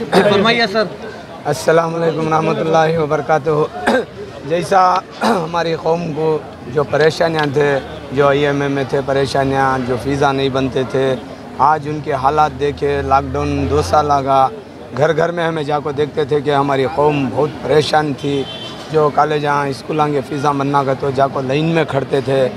फरमाइए सर। अस्सलाम वालेकुम रहमतुल्लाहि व बरकातुहू। जैसा हमारी कौम को जो परेशानियाँ थे, जो IMA में थे परेशानियाँ, जो फ़ीज़ा नहीं बनते थे, आज उनके हालात देखे। लॉकडाउन 2 साल लगा, घर घर में हमें जाकर देखते थे कि हमारी कौम बहुत परेशान थी। जो कॉलेजाँ स्कूलों के फ़ीज़ा बनना का तो जाकर लाइन में खड़ते थे।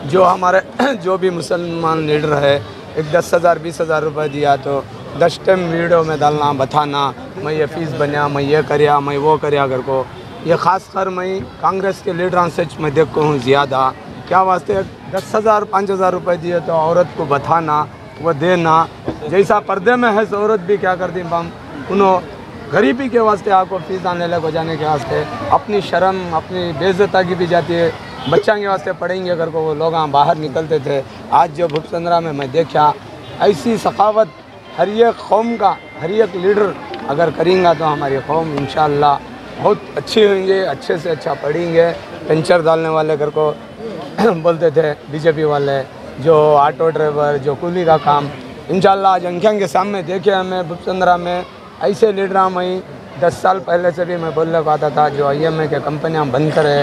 जो हमारे जो भी मुसलमान लीडर है, एक 10,000 20,000 रुपये दिया तो 10 टाइम वीडियो में डालना बताना, मैं ये फ़ीस बना, मैं ये करिया, मैं वो करिया घर को। ये ख़ास कर मैं कांग्रेस के लीडरान से मैं देखता हूँ ज़्यादा। क्या वास्ते 10,000 5,000 रुपये दिए तो औरत को बताना, वो देना। जैसा पर्दे में है तो औरत भी क्या करती बम उन्होंने गरीबी के वास्ते आपको फ़ीस आने लगे जाने के वास्ते अपनी शर्म अपनी बेइज्जती की भी जाती है। बच्चों के वास्ते पढ़ेंगे घर को वो लोग बाहर निकलते थे। आज जो भूपचंद्रा में मैं देखा ऐसी सखावत हर एक कौम का हर एक लीडर अगर करेंगे तो हमारी कौम इंशाअल्लाह बहुत अच्छी होंगे, अच्छे से अच्छा पढ़ेंगे। पेंचर डालने वाले घर को बोलते थे BJP वाले, जो ऑटो ड्राइवर, जो कूली का काम, इंशाअल्लाह आज अंख्यां के सामने देखे हमें भूपचंद्रा में ऐसे लीडर। मैं 10 साल पहले से भी मैं बोलने को आता था जो IMA के कंपनियाँ बंद करे,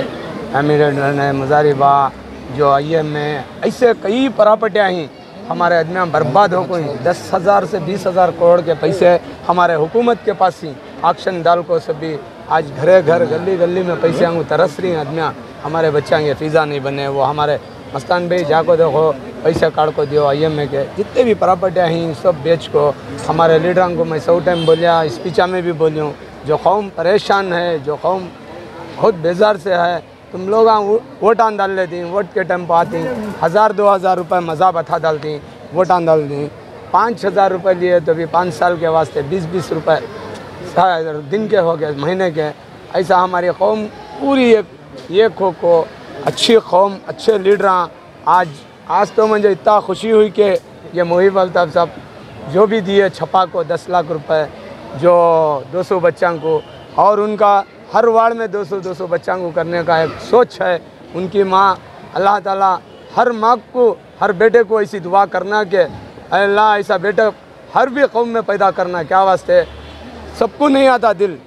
एमिरेट ने मुजारिबा, जो IMA ऐसे कई प्रॉपर्टियाँ ही हमारे आदमी बर्बाद हो गई। 10,000 से 20,000 करोड़ के पैसे हमारे हुकूमत के पास ही ऑक्शन डाल को सभी आज घरे घर गली गली में पैसे आऊँ तरस रही आदमियाँ। हमारे बच्चा ये फ़ीज़ा नहीं बने, वो हमारे मस्तान भाई जाको देखो पैसे काट को दियो। IMA के जितने भी प्रॉपर्टियाँ हैं सब बेच को हमारे लीडरों को मैं 100 टाइम बोलिया, स्पीचा में भी बोलियूँ। जो कौम परेशान है, जो कौम बहुत बेजार से है, तुम लोग वोट आन डाल लेती, वोट के टाइम पर आती 1,000-2,000 रुपये मज़ा बता डालती, वोट आन डाल दी। 5,000 रुपये लिए तो भी 5 साल के वास्ते 20-20 रुपये दिन के हो गए, महीने के। ऐसा हमारी कौम पूरी एक को अच्छी कौम, अच्छे लीडर। आज तो मुझे इतना खुशी हुई कि ये मुहिब अल्ताफ़ साहब जो भी दिए छपा को 10 लाख रुपए, जो 200 बच्चों को, और उनका हर वार्ड में 200 बच्चों को करने का एक सोच है। उनकी माँ अल्लाह ताला हर माँ को, हर बेटे को ऐसी दुआ करना कि अल्लाह ऐसा बेटा हर भी कौम में पैदा करना। क्या वास्ते सबको नहीं आता दिल।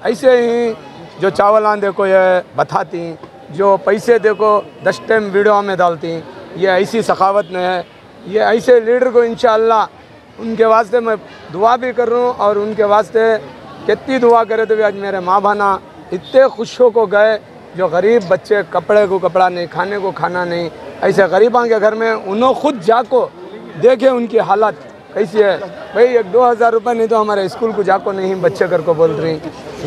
ऐसे ही जो चावल आन देखो ये बताती, जो पैसे देखो 10 टाइम वीडियो में डालती, ये ऐसी सखावत नहीं है। ये ऐसे लीडर को इंशाअल्लाह उनके वास्ते मैं दुआ भी कर रहा हूँ, और उनके वास्ते कितनी दुआ करे तो भी आज मेरे माँ बहना इतने खुश हो को गए। जो गरीब बच्चे कपड़े को कपड़ा नहीं, खाने को खाना नहीं, ऐसे गरीबों के घर में उन्होंने खुद जाको देखे उनकी हालत कैसी है। भाई 1-2 हज़ार रुपये नहीं तो हमारे स्कूल को जाको नहीं बच्चे घर को बोल रही।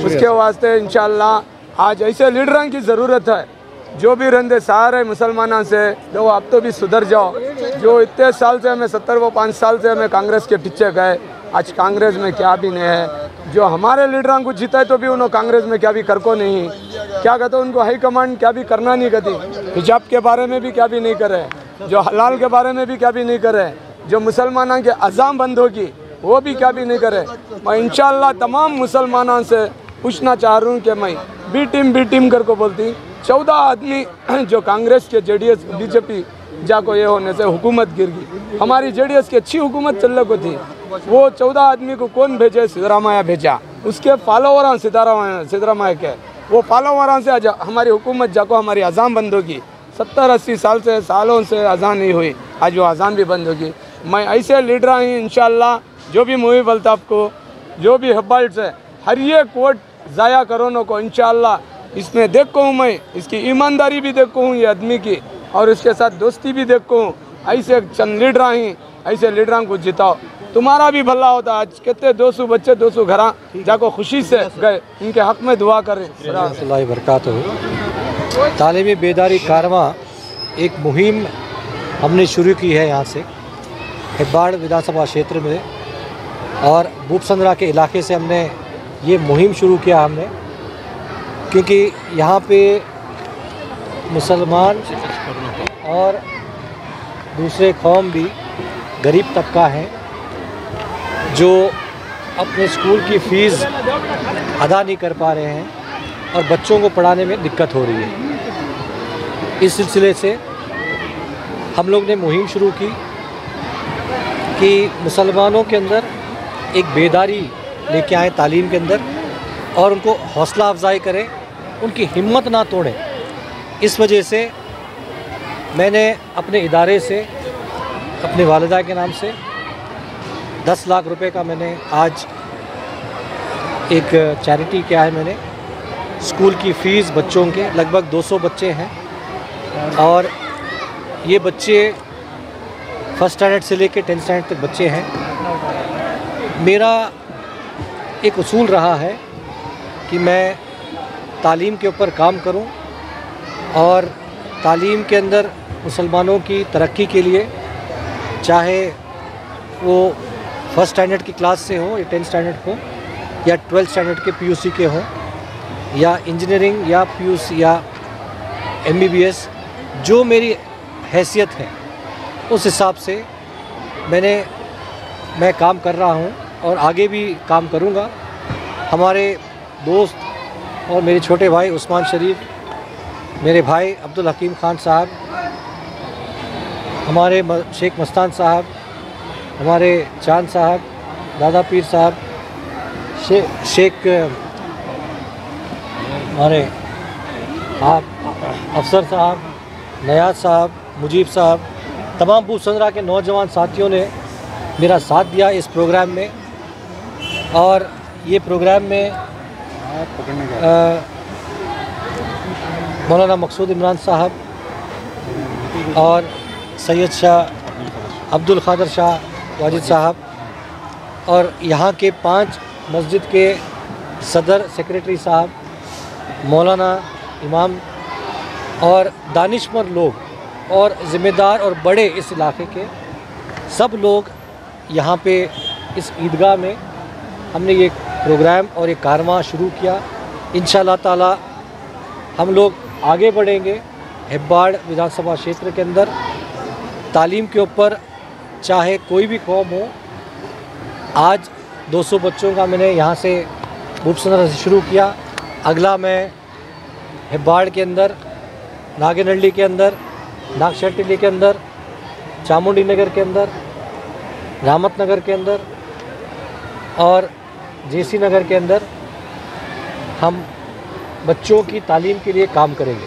उसके वास्ते इंशाअल्लाह आज ऐसे लीडरों की ज़रूरत है जो भी रहते सारे मुसलमानों से दो अब तो भी सुधर जाओ। जो इतने साल से हमें 5 साल से हमें कांग्रेस के पीछे गए, आज कांग्रेस में क्या भी नहीं है। जो हमारे लीडरों को जीता है तो भी उन्होंने कांग्रेस में क्या भी कर को नहीं, क्या कहते उनको हाई कमांड क्या भी करना नहीं कहती, हिजाब के बारे में भी क्या भी नहीं करे, जो हलाल के बारे में भी क्या भी नहीं करे, जो मुसलमानों के अज़ाम बंद होगी वो भी क्या भी नहीं करे। मैं इंशाअल्लाह तमाम मुसलमानों से पूछना चाह रहा हूँ कि मैं बी टीम करके बोलती 14 आदमी जो कांग्रेस के जेडीएस बीजेपी जाको ये होने से हुकूमत गिर गई। हमारी जेडीएस की अच्छी हुकूमत चलने को थी, वो 14 आदमी को कौन भेजे? सिद्धरामैया भेजा, उसके फॉलोवर सिद्धरामैया के वो फॉलोवर से आज हमारी हुकूमत जाको हमारी अजान बंद होगी। 70-80 सालों से अजान नहीं हुई, आज वो अजान भी बंद होगी। मैं ऐसे लीडर ही इंशाअल्लाह जो भी मुहिब अल्ताफ को जो भी हब्बाल्ट से हर एक वोट ज़ाया करोनों को इंशाअल्लाह इसमें देखो हूँ, मैं इसकी ईमानदारी भी देखो हूँ ये आदमी की, और इसके साथ दोस्ती भी देखो हूँ। ऐसे चंद लीडर ही ऐसे लीडरों को जिताओ, तुम्हारा भी भला होता। आज कहते 200 बच्चे 200 घर जाको खुशी से गए, इनके हक़ में दुआ करें। तालीमी बेदारी कारवां एक मुहिम हमने शुरू की है यहाँ से हिब्बाड़ विधानसभा क्षेत्र में, और भूपसंद्रा के इलाके से हमने ये मुहिम शुरू किया हमने, क्योंकि यहाँ पे मुसलमान और दूसरे कौम भी गरीब तबका है जो अपने स्कूल की फ़ीस अदा नहीं कर पा रहे हैं और बच्चों को पढ़ाने में दिक्कत हो रही है। इस सिलसिले से हम लोग ने मुहिम शुरू की कि मुसलमानों के अंदर एक बेदारी लेके आए तालीम के अंदर, और उनको हौसला अफजाई करें, उनकी हिम्मत ना तोड़ें। इस वजह से मैंने अपने इदारे से अपने वालिदा के नाम से 10 लाख रुपए का मैंने आज एक चैरिटी किया है। मैंने स्कूल की फ़ीस बच्चों के लगभग 200 बच्चे हैं, और ये बच्चे फर्स्ट स्टैंडर्ड से लेकर 10th स्टैंडर्ड तक बच्चे हैं। मेरा एक उसूल रहा है कि मैं तालीम के ऊपर काम करूं, और तालीम के अंदर मुसलमानों की तरक्की के लिए, चाहे वो फर्स्ट स्टैंडर्ड की क्लास से हो या 10th स्टैंडर्ड हो या 12th स्टैंडर्ड के पीयूसी के हों, या इंजीनियरिंग या पीयूसी या MBBS, जो मेरी हैसियत है उस हिसाब से मैं काम कर रहा हूं और आगे भी काम करूंगा। हमारे दोस्त और मेरे छोटे भाई उस्मान शरीफ, मेरे भाई अब्दुल हकीम खान साहब, हमारे शेख मस्तान साहब, हमारे चांद साहब, दादा पीर साहब, शेख हमारे अफसर साहब, नयाज साहब, मुजीब साहब, तमाम भूपसंद्रा के नौजवान साथियों ने मेरा साथ दिया इस प्रोग्राम में। और ये प्रोग्राम में मौलाना मकसूद इमरान साहब और सैयद शाह अब्दुल क़ादिर शाह वाजिद साहब, और यहाँ के 5 मस्जिद के सदर सेक्रेटरी साहब, मौलाना इमाम और दानिशमंद लोग और ज़िम्मेदार और बड़े इस इलाके के सब लोग यहाँ पे इस ईदगाह में हमने ये प्रोग्राम और ये कारवां शुरू किया। इंशाअल्लाह ताला हम लोग आगे बढ़ेंगे। हिब्बाड़ विधानसभा क्षेत्र के अंदर तालीम के ऊपर चाहे कोई भी कौम हो, आज 200 बच्चों का मैंने यहाँ से भूपसंद्रा से शुरू किया। अगला मैं हिब्बाड़ के अंदर, नागेनहल्ली के अंदर, नागशेट्टी के अंदर, चामुंडी नगर के अंदर, रामत नगर के अंदर और जेसी नगर के अंदर हम बच्चों की तालीम के लिए काम करेंगे।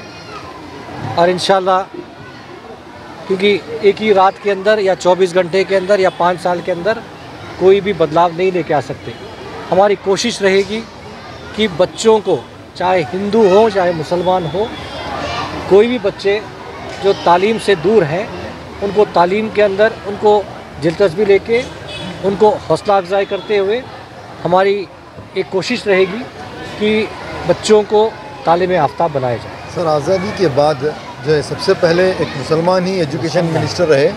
और इंशाअल्लाह, क्योंकि एक ही रात के अंदर या 24 घंटे के अंदर या 5 साल के अंदर कोई भी बदलाव नहीं लेके आ सकते। हमारी कोशिश रहेगी कि बच्चों को, चाहे हिंदू हो चाहे मुसलमान हो, कोई भी बच्चे जो तालीम से दूर हैं उनको तालीम के अंदर उनको दिलचस्पी लेके उनको हौसला अफजाई करते हुए हमारी एक कोशिश रहेगी कि बच्चों को तालीम आफ्ताब बनाया जाए। सर, आज़ादी के बाद जो है सबसे पहले एक मुसलमान ही एजुकेशन मिनिस्टर रहे।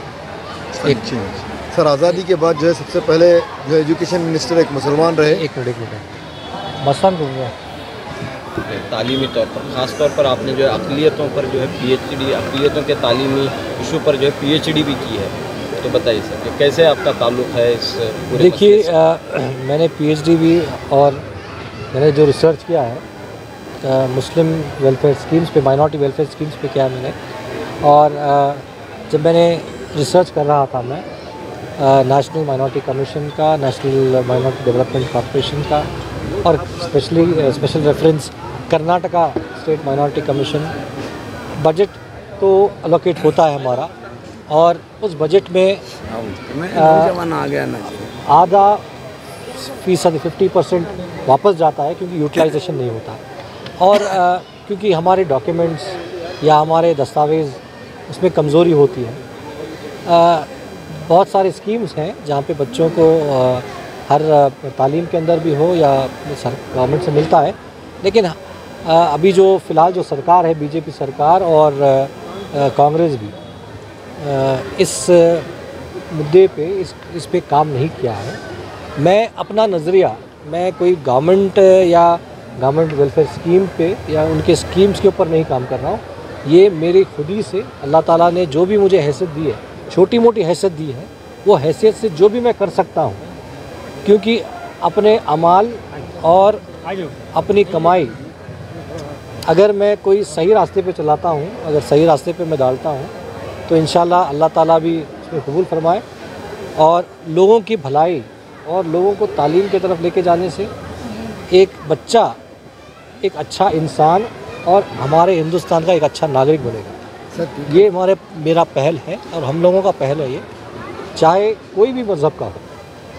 सर, आज़ादी के बाद जो है सबसे पहले जो एजुकेशन मिनिस्टर एक मुसलमान रहे। एक मिनट मसलन दूँगा। तालीमी तौर पर ख़ास तौर पर आपने जो है अक़लियतों पर जो है PhD, अक़लियतों के तालीमी इशू पर जो है PhD भी की है, तो बताइए सर कि कैसे आपका ताल्लुक़ है इस पूरे? देखिए, मैंने PhD भी और मैंने जो रिसर्च किया है मुस्लिम वेलफेयर स्कीम्स पे, माइनॉरिटी वेलफेयर स्कीम्स पे किया मैंने। और जब मैंने रिसर्च कर रहा था मैं नेशनल माइनॉरिटी कमीशन का, नेशनल माइनॉरिटी डेवलपमेंट कॉर्पोरेशन का, और special reference Karnataka state minority commission, budget तो अलोकेट होता है हमारा, और उस बजट में आधा फीसद 50% वापस जाता है क्योंकि यूटिलाइजेशन नहीं होता। और क्योंकि हमारे डॉक्यूमेंट्स या हमारे दस्तावेज़ उसमें कमज़ोरी होती है। बहुत सारे स्कीम्स हैं जहाँ पे बच्चों को हर तालीम के अंदर भी हो या गवर्नमेंट से मिलता है, लेकिन अभी जो फ़िलहाल जो सरकार है, बीजेपी सरकार और कांग्रेस भी इस मुद्दे पे इस पे काम नहीं किया है। मैं अपना नज़रिया, मैं कोई गवर्नमेंट या गवर्नमेंट वेलफेयर स्कीम पे या उनके स्कीम्स के ऊपर नहीं काम कर रहा हूँ। ये मेरी खुदी से अल्लाह ताला ने जो भी मुझे हैसियत दी है, छोटी मोटी हैसियत दी है, वो हैसियत से जो भी मैं कर सकता हूँ, क्योंकि अपने अमाल और अपनी कमाई अगर मैं कोई सही रास्ते पे चलाता हूँ, अगर सही रास्ते पे मैं डालता हूँ, तो इंशाल्लाह अल्लाह ताला भी उसमें कबूल फरमाए। और लोगों की भलाई और लोगों को तालीम की तरफ लेके जाने से एक बच्चा एक अच्छा इंसान और हमारे हिंदुस्तान का एक अच्छा नागरिक बनेगा। ये मेरा पहल है और हम लोगों का पहल है, ये चाहे कोई भी मज़हब का हो।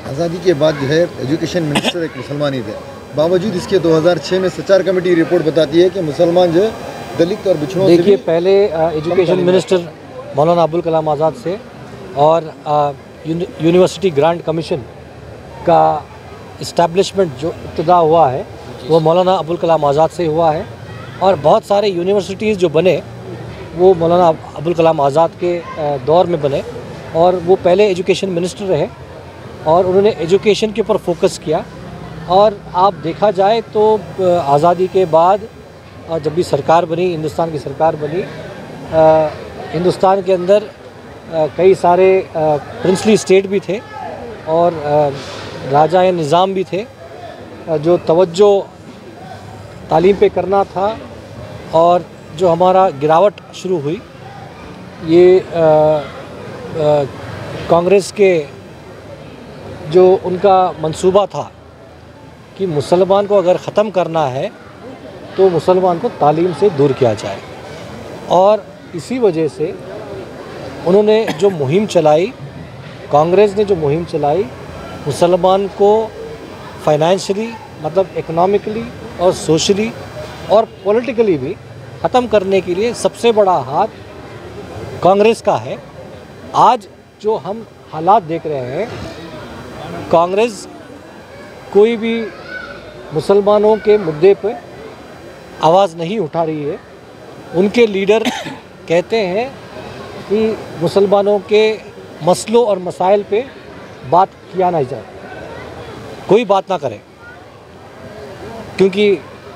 आज़ादी के बाद जो है एजुकेशन मिनिस्टर एक मुसलमान ही थे, बावजूद इसके 2006 में सचार कमेटी रिपोर्ट बताती है कि मुसलमान जो है दलित और पिछड़ों से। देखिए, पहले एजुकेशन मिनिस्टर मौलाना अब्दुल कलाम आज़ाद से, और यूनिवर्सिटी ग्रांट कमीशन का इस्टेब्लिशमेंट जो इब्तिदा हुआ है वो मौलाना अब्दुल कलाम आज़ाद से हुआ है। और बहुत सारे यूनिवर्सिटीज़ जो बने वो मौलाना अब्दुल कलाम आज़ाद के दौर में बने, और वो पहले एजुकेशन मिनिस्टर रहे और उन्होंने एजुकेशन के ऊपर फोकस किया। और आप देखा जाए तो आज़ादी के बाद जब भी सरकार बनी, हिंदुस्तान की सरकार बनी, हिंदुस्तान के अंदर कई सारे प्रिंसली स्टेट भी थे और राजा निज़ाम भी थे जो तवज्जो तालीम पे करना था। और जो हमारा गिरावट शुरू हुई, ये कांग्रेस के जो उनका मंसूबा था कि मुसलमान को अगर ख़त्म करना है तो मुसलमान को तालीम से दूर किया जाए। और इसी वजह से उन्होंने जो मुहिम चलाई, कांग्रेस ने जो मुहिम चलाई, मुसलमान को फाइनेंशियली मतलब इकोनॉमिकली और सोशली और पॉलिटिकली भी ख़त्म करने के लिए सबसे बड़ा हाथ कांग्रेस का है। आज जो हम हालात देख रहे हैं, कांग्रेस कोई भी मुसलमानों के मुद्दे पर आवाज़ नहीं उठा रही है। उनके लीडर कहते हैं कि मुसलमानों के मसलों और मसाइल पे बात किया ना जाए, कोई बात ना करे, क्योंकि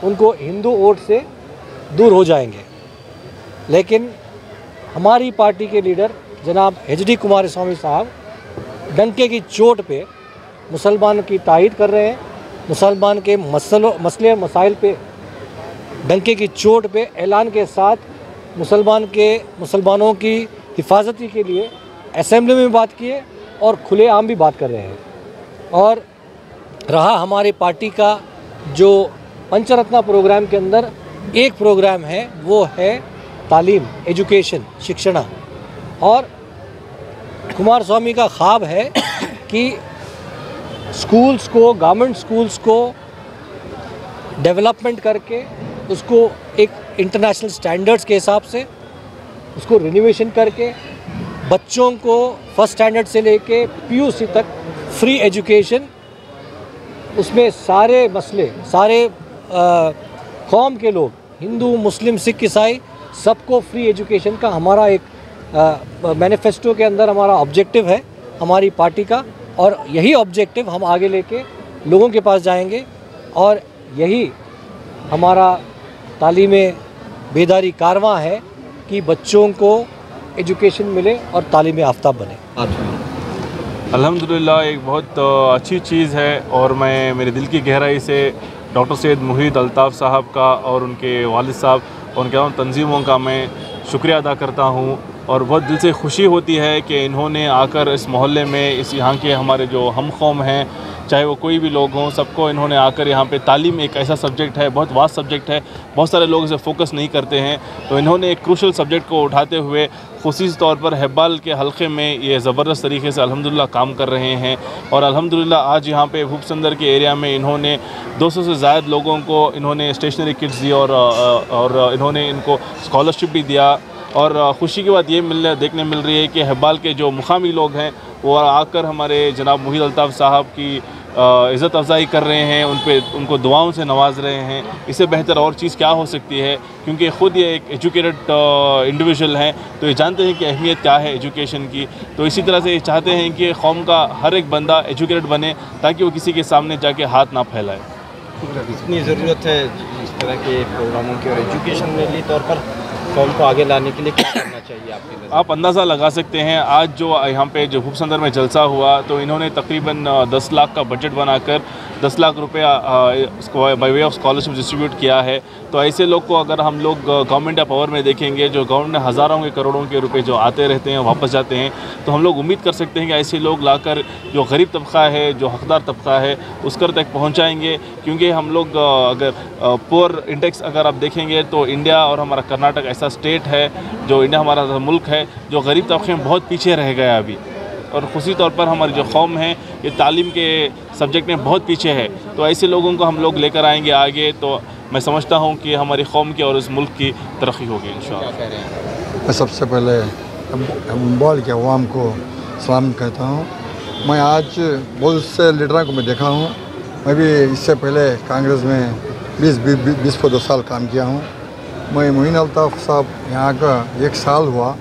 उनको हिंदू वोट से दूर हो जाएंगे। लेकिन हमारी पार्टी के लीडर जनाब HD कुमारस्वामी साहब डंके की चोट पे मुसलमानों की तायद कर रहे हैं, मुसलमान के मसले मसाइल पे डंके की चोट पे ऐलान के साथ मुसलमानों की हिफाजती के लिए असेंबली में बात किए और खुलेआम भी बात कर रहे हैं। और रहा हमारी पार्टी का जो पंचरत्न प्रोग्राम के अंदर एक प्रोग्राम है, वो है तालीम, एजुकेशन, शिक्षण। और कुमारस्वामी का ख्वाब है कि स्कूल्स को, गवर्नमेंट स्कूल्स को डेवलपमेंट करके उसको एक इंटरनेशनल स्टैंडर्ड्स के हिसाब से उसको रिनोवेशन करके बच्चों को फर्स्ट स्टैंडर्ड से लेके PUC तक फ्री एजुकेशन, उसमें सारे मसले, सारे कौम के लोग हिंदू, मुस्लिम, सिख, ईसाई सबको फ्री एजुकेशन का हमारा एक मैनिफेस्टो के अंदर हमारा ऑब्जेक्टिव है हमारी पार्टी का, और यही ऑब्जेक्टिव हम आगे लेके लोगों के पास जाएंगे और यही हमारा तालीमे बेदारी कारवां है कि बच्चों को एजुकेशन मिले और तालीम याफ्ता बने। अल्हम्दुलिल्लाह एक बहुत अच्छी चीज़ है और मैं मेरे दिल की गहराई से डॉक्टर सैयद मुहीद अल्ताफ़ साहब का और उनके वालिद साहब और उनके तमाम तंजीमों का मैं शुक्रिया अदा करता हूँ और बहुत दिल से खुशी होती है कि इन्होंने आकर इस मोहल्ले में इस यहाँ के हमारे जो हम कौम हैं, चाहे वो कोई भी लोग हों, सबको इन्होंने आकर यहाँ पे तालीम एक ऐसा सब्जेक्ट है, बहुत वास्ट सब्जेक्ट है, बहुत सारे लोग इसे फोकस नहीं करते हैं, तो इन्होंने एक क्रूशल सब्जेक्ट को उठाते हुए खुसूसी तौर पर हेब्बाल के हलक़े में ये ज़बरदस्त तरीके से अल्हम्दुलिल्लाह काम कर रहे हैं। और अल्हम्दुलिल्लाह आज यहाँ पे भूपसंदर के एरिया में इन्होंने 200 से ज़ायद लोगों को इन्होंने स्टेशनरी किट्स दी और इन्होंने इनको स्कॉलरशिप भी दिया। और ख़ुशी की बात ये देखने मिल रही है कि हेब्बाल के जो मुकामी लोग हैं वो आकर हमारे जनाब मुहीद अल्ताफ़ साहब की इज़्ज़त अफ़ज़ाई कर रहे हैं, उनको दुआओं से नवाज़ रहे हैं। इससे बेहतर और चीज़ क्या हो सकती है, क्योंकि ख़ुद ये एक एजुकेटेड इंडिविजुअल हैं, तो ये जानते हैं कि अहमियत क्या है एजुकेशन की। तो इसी तरह से ये चाहते हैं कि कौम का हर एक बंदा एजुकेटेड बने ताकि वो किसी के सामने जाके हाथ ना फैलाए। इतनी ज़रूरत है इस तरह के प्रोग्रामों की और एजुकेशनली तौर पर कौम को आगे लाने के लिए क्या करना चाहिए आपके नज़र? आप अंदाज़ा लगा सकते हैं आज जो यहाँ पे जो भूपसंदर में जलसा हुआ तो इन्होंने तकरीबन 10 लाख का बजट बनाकर 10 लाख रुपया by way of scholarship distribute किया है। तो ऐसे लोग को अगर हम लोग गवर्नमेंट ऑफ पावर में देखेंगे, जो गवर्नमेंट ने हज़ारों के करोड़ों के रुपए जो आते रहते हैं वापस जाते हैं, तो हम लोग उम्मीद कर सकते हैं कि ऐसे लोग लाकर जो गरीब तबका है, जो हकदार तबका है, उसकर तक पहुँचाएँगे। क्योंकि हम लोग अगर पुअर इंडेक्स अगर आप देखेंगे तो इंडिया और हमारा कर्नाटक ऐसा स्टेट है, जो इंडिया हमारा मुल्क है, जो गरीब तबके में बहुत पीछे रह गया अभी। और ख़ुशी तौर पर हमारी जो कौम है ये तालीम के सब्जेक्ट में बहुत पीछे है, तो ऐसे लोगों को हम लोग लेकर आएंगे आगे, तो मैं समझता हूँ कि हमारी कौम की और इस मुल्क की तरक्की होगी इंशाअल्लाह। मैं सबसे पहले हेब्बाल के अवाम को सलाम कहता हूँ। मैं आज बहुत से लीडरों को मैं देखा हूँ, मैं भी इससे पहले कांग्रेस में 20 साल काम किया हूँ। मैं मुहीद अल्ताफ़ साहब यहाँ का 1 साल हुआ,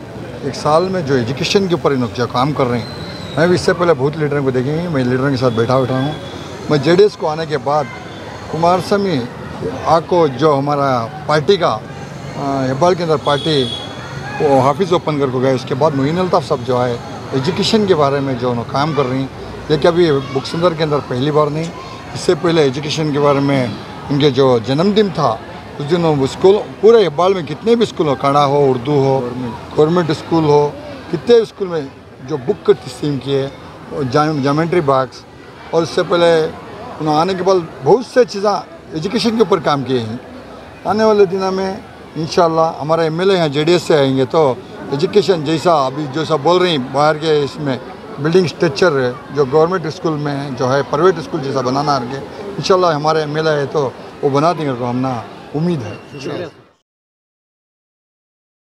1 साल में जो एजुकेशन के ऊपर इन जो काम कर रहे हैं, मैं भी इससे पहले बहुत लीडरों को देखेंगे, मैं लीडरों के साथ बैठा हूँ। मैं जेडीएस को आने के बाद कुमारस्वामी आपको जो हमारा पार्टी का हेब्बाल के अंदर पार्टी वो हाफिज़ ओपन करके गए, उसके बाद मुहीद अल्ताफ़ साहब जो है एजुकेशन के बारे में जो काम कर रही हैं, ये कभी भूपसंदर के अंदर पहली बार नहीं, इससे पहले एजुकेशन के बारे में उनके जो जन्मदिन था उस दिन वो स्कूल पूरे हेब्बाल में कितने भी स्कूल हो, कड़ा हो, उर्दू हो, गवर्नमेंट स्कूल हो, कितने स्कूल में जो बुक की तस्लीम किए, ज्योमेट्री बॉक्स, और इससे पहले उन्होंने आने के बाद बहुत से चीज़ें एजुकेशन के ऊपर काम किए हैं। आने वाले दिनों में इंशाल्लाह हमारे एमएलए यहाँ जेडीएस से आएंगे तो एजुकेशन जैसा अभी जैसा बोल रही बाहर के इसमें बिल्डिंग स्ट्रक्चर जो गवर्नमेंट स्कूल में जो है प्राइवेट स्कूल जैसा बनाना है इंशाल्लाह हमारे एमएलए है तो वो बना देंगे, तो हमने उम्मीद है।